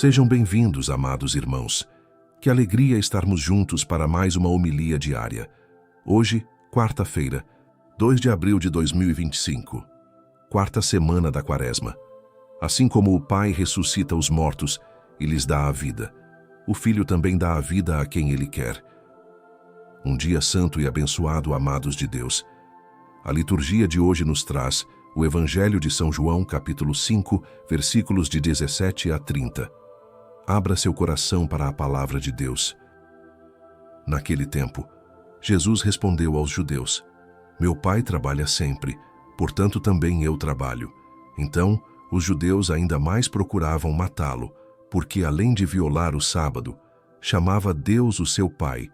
Sejam bem-vindos, amados irmãos. Que alegria estarmos juntos para mais uma homilia diária. Hoje, quarta-feira, 2 de abril de 2025, quarta semana da Quaresma. Assim como o Pai ressuscita os mortos e lhes dá a vida, o Filho também dá a vida a quem Ele quer. Um dia santo e abençoado, amados de Deus. A liturgia de hoje nos traz o Evangelho de São João, capítulo 5, versículos de 17 a 30. Abra seu coração para a palavra de Deus. Naquele tempo, Jesus respondeu aos judeus: Meu Pai trabalha sempre, portanto também eu trabalho. Então, os judeus ainda mais procuravam matá-lo, porque além de violar o sábado, chamava Deus o seu Pai,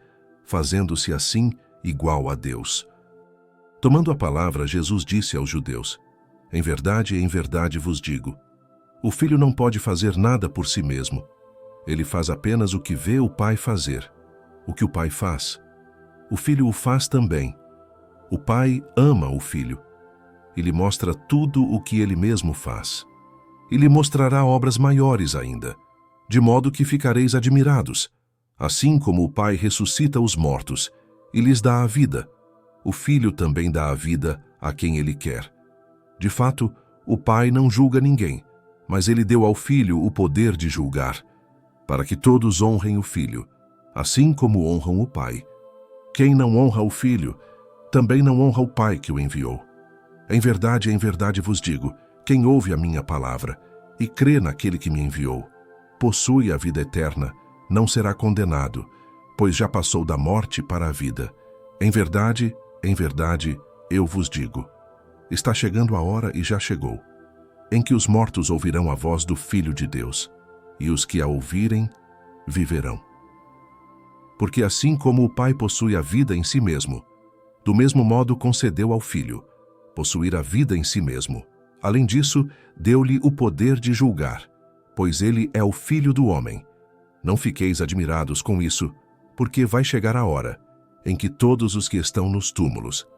fazendo-se assim igual a Deus. Tomando a palavra, Jesus disse aos judeus: em verdade vos digo, o Filho não pode fazer nada por si mesmo. Ele faz apenas o que vê o Pai fazer. O que o Pai faz, o Filho o faz também. O Pai ama o Filho e lhe mostra tudo o que ele mesmo faz. E lhe mostrará obras maiores ainda, de modo que ficareis admirados. Assim como o Pai ressuscita os mortos e lhes dá a vida, o Filho também dá a vida a quem Ele quer. De fato, o Pai não julga ninguém, mas Ele deu ao Filho o poder de julgar, para que todos honrem o Filho, assim como honram o Pai. Quem não honra o Filho, também não honra o Pai que o enviou. Em verdade vos digo, quem ouve a minha palavra e crê naquele que me enviou, possui a vida eterna, não será condenado, pois já passou da morte para a vida. Em verdade, eu vos digo, está chegando a hora e já chegou, em que os mortos ouvirão a voz do Filho de Deus, e os que a ouvirem, viverão. Porque assim como o Pai possui a vida em si mesmo, do mesmo modo concedeu ao Filho possuir a vida em si mesmo. Além disso, deu-lhe o poder de julgar, pois ele é o Filho do homem. Não fiqueis admirados com isso, porque vai chegar a hora em que todos os que estão nos túmulos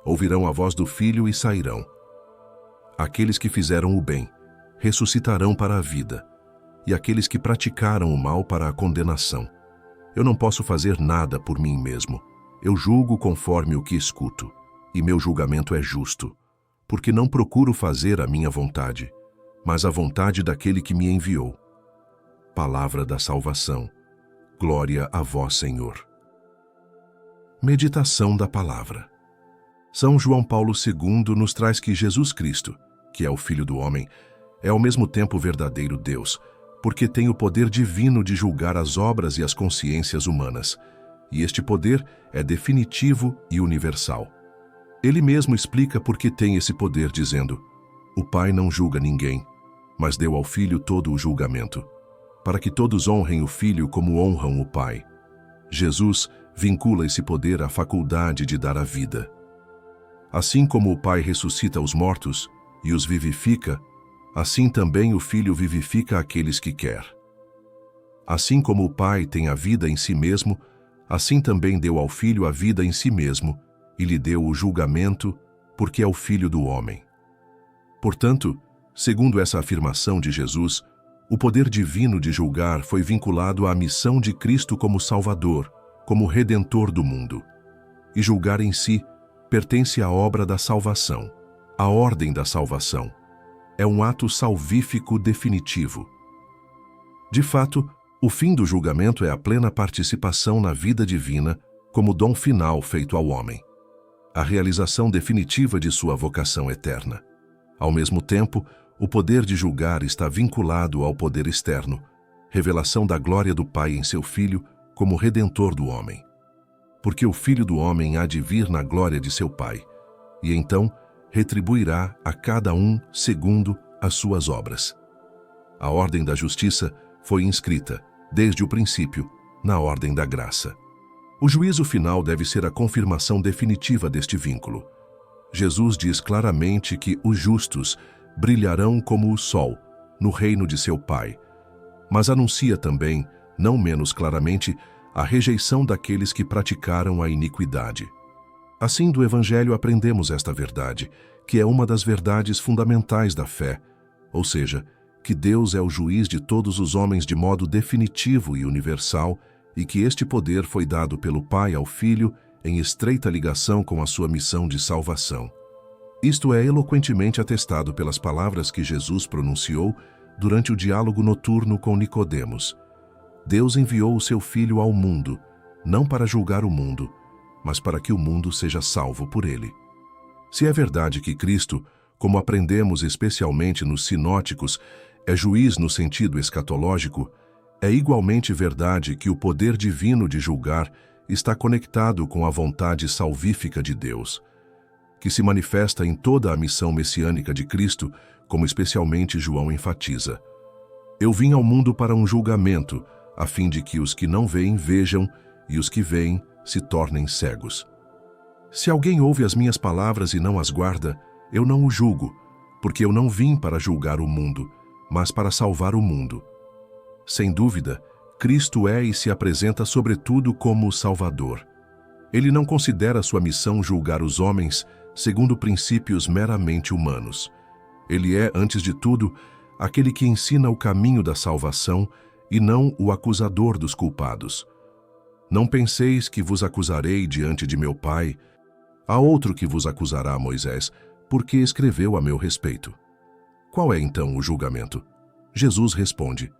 ouvirão a voz do Filho e sairão. Aqueles que fizeram o bem ressuscitarão para a vida, e aqueles que praticaram o mal para a condenação. Eu não posso fazer nada por mim mesmo. Eu julgo conforme o que escuto, e meu julgamento é justo, porque não procuro fazer a minha vontade, mas a vontade daquele que me enviou. Palavra da salvação. Glória a vós, Senhor. Meditação da palavra. São João Paulo II nos traz que Jesus Cristo, que é o Filho do homem, é ao mesmo tempo o verdadeiro Deus, porque tem o poder divino de julgar as obras e as consciências humanas, e este poder é definitivo e universal. Ele mesmo explica por que tem esse poder, dizendo: o Pai não julga ninguém, mas deu ao Filho todo o julgamento, para que todos honrem o Filho como honram o Pai. Jesus vincula esse poder à faculdade de dar a vida. Assim como o Pai ressuscita os mortos e os vivifica, assim também o Filho vivifica aqueles que quer. Assim como o Pai tem a vida em si mesmo, assim também deu ao Filho a vida em si mesmo e lhe deu o julgamento, porque é o Filho do homem. Portanto, segundo essa afirmação de Jesus, o poder divino de julgar foi vinculado à missão de Cristo como Salvador, como Redentor do mundo. E julgar em si pertence à obra da salvação, à ordem da salvação. É um ato salvífico definitivo. De fato, o fim do julgamento é a plena participação na vida divina como dom final feito ao homem, a realização definitiva de sua vocação eterna. Ao mesmo tempo, o poder de julgar está vinculado ao poder externo, revelação da glória do Pai em seu Filho como Redentor do homem. Porque o Filho do homem há de vir na glória de seu Pai, e então retribuirá a cada um segundo as suas obras. A ordem da justiça foi inscrita, desde o princípio, na ordem da graça. O juízo final deve ser a confirmação definitiva deste vínculo. Jesus diz claramente que os justos brilharão como o sol no reino de seu Pai, mas anuncia também, não menos claramente, a rejeição daqueles que praticaram a iniquidade. Assim, do Evangelho aprendemos esta verdade, que é uma das verdades fundamentais da fé, ou seja, que Deus é o juiz de todos os homens de modo definitivo e universal e que este poder foi dado pelo Pai ao Filho em estreita ligação com a sua missão de salvação. Isto é eloquentemente atestado pelas palavras que Jesus pronunciou durante o diálogo noturno com Nicodemos. Deus enviou o seu Filho ao mundo, não para julgar o mundo, mas para que o mundo seja salvo por ele. Se é verdade que Cristo, como aprendemos especialmente nos sinóticos, é juiz no sentido escatológico, é igualmente verdade que o poder divino de julgar está conectado com a vontade salvífica de Deus, que se manifesta em toda a missão messiânica de Cristo, como especialmente João enfatiza. Eu vim ao mundo para um julgamento, a fim de que os que não veem vejam e os que veem se tornem cegos. Se alguém ouve as minhas palavras e não as guarda, eu não o julgo, porque eu não vim para julgar o mundo, mas para salvar o mundo. Sem dúvida, Cristo é e se apresenta sobretudo como o Salvador. Ele não considera sua missão julgar os homens segundo princípios meramente humanos. Ele é, antes de tudo, aquele que ensina o caminho da salvação e não o acusador dos culpados. Não penseis que vos acusarei diante de meu Pai. Há outro que vos acusará, Moisés, porque escreveu a meu respeito. Qual é então o julgamento? Jesus responde: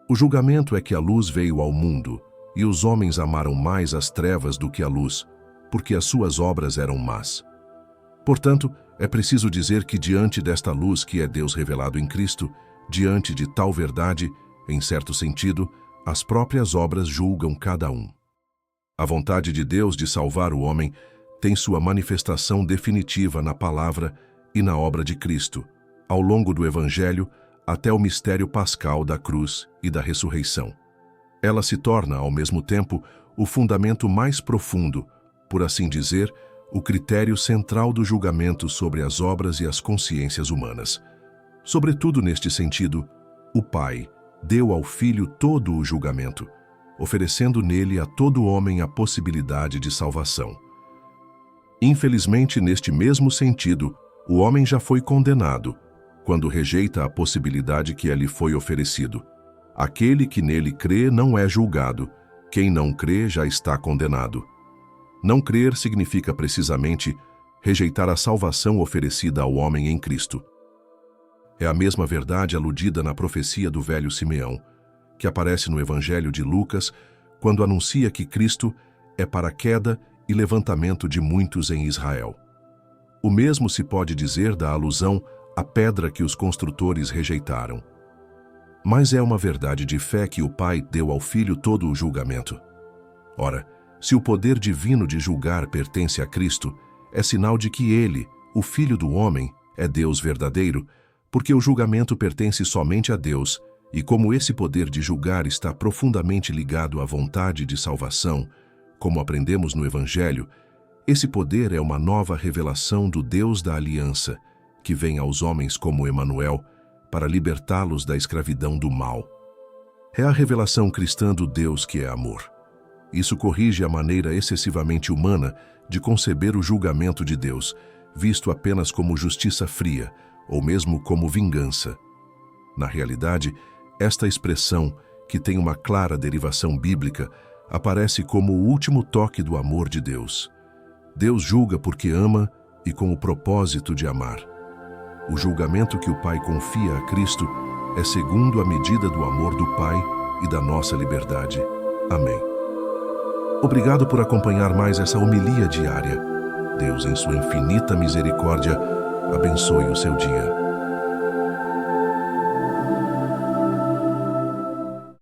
o julgamento é que a luz veio ao mundo, e os homens amaram mais as trevas do que a luz, porque as suas obras eram más. Portanto, é preciso dizer que diante desta luz que é Deus revelado em Cristo, diante de tal verdade, em certo sentido, as próprias obras julgam cada um. A vontade de Deus de salvar o homem tem sua manifestação definitiva na palavra e na obra de Cristo, ao longo do Evangelho, até o mistério pascal da cruz e da ressurreição. Ela se torna, ao mesmo tempo, o fundamento mais profundo, por assim dizer, o critério central do julgamento sobre as obras e as consciências humanas. Sobretudo neste sentido, o Pai deu ao Filho todo o julgamento, oferecendo nele a todo homem a possibilidade de salvação. Infelizmente, neste mesmo sentido, o homem já foi condenado, quando rejeita a possibilidade que lhe foi oferecido. Aquele que nele crê não é julgado, quem não crê já está condenado. Não crer significa precisamente rejeitar a salvação oferecida ao homem em Cristo. É a mesma verdade aludida na profecia do velho Simeão, que aparece no Evangelho de Lucas, quando anuncia que Cristo é para a queda e levantamento de muitos em Israel. O mesmo se pode dizer da alusão à pedra que os construtores rejeitaram. Mas é uma verdade de fé que o Pai deu ao Filho todo o julgamento. Ora, se o poder divino de julgar pertence a Cristo, é sinal de que Ele, o Filho do homem, é Deus verdadeiro, porque o julgamento pertence somente a Deus, e como esse poder de julgar está profundamente ligado à vontade de salvação, como aprendemos no Evangelho, esse poder é uma nova revelação do Deus da aliança, que vem aos homens como Emanuel, para libertá-los da escravidão do mal. É a revelação cristã do Deus que é amor. Isso corrige a maneira excessivamente humana de conceber o julgamento de Deus, visto apenas como justiça fria, ou mesmo como vingança. Na realidade, esta expressão, que tem uma clara derivação bíblica, aparece como o último toque do amor de Deus. Deus julga porque ama e com o propósito de amar. O julgamento que o Pai confia a Cristo é segundo a medida do amor do Pai e da nossa liberdade. Amém. Obrigado por acompanhar mais essa homilia diária. Deus, em sua infinita misericórdia, abençoe o seu dia.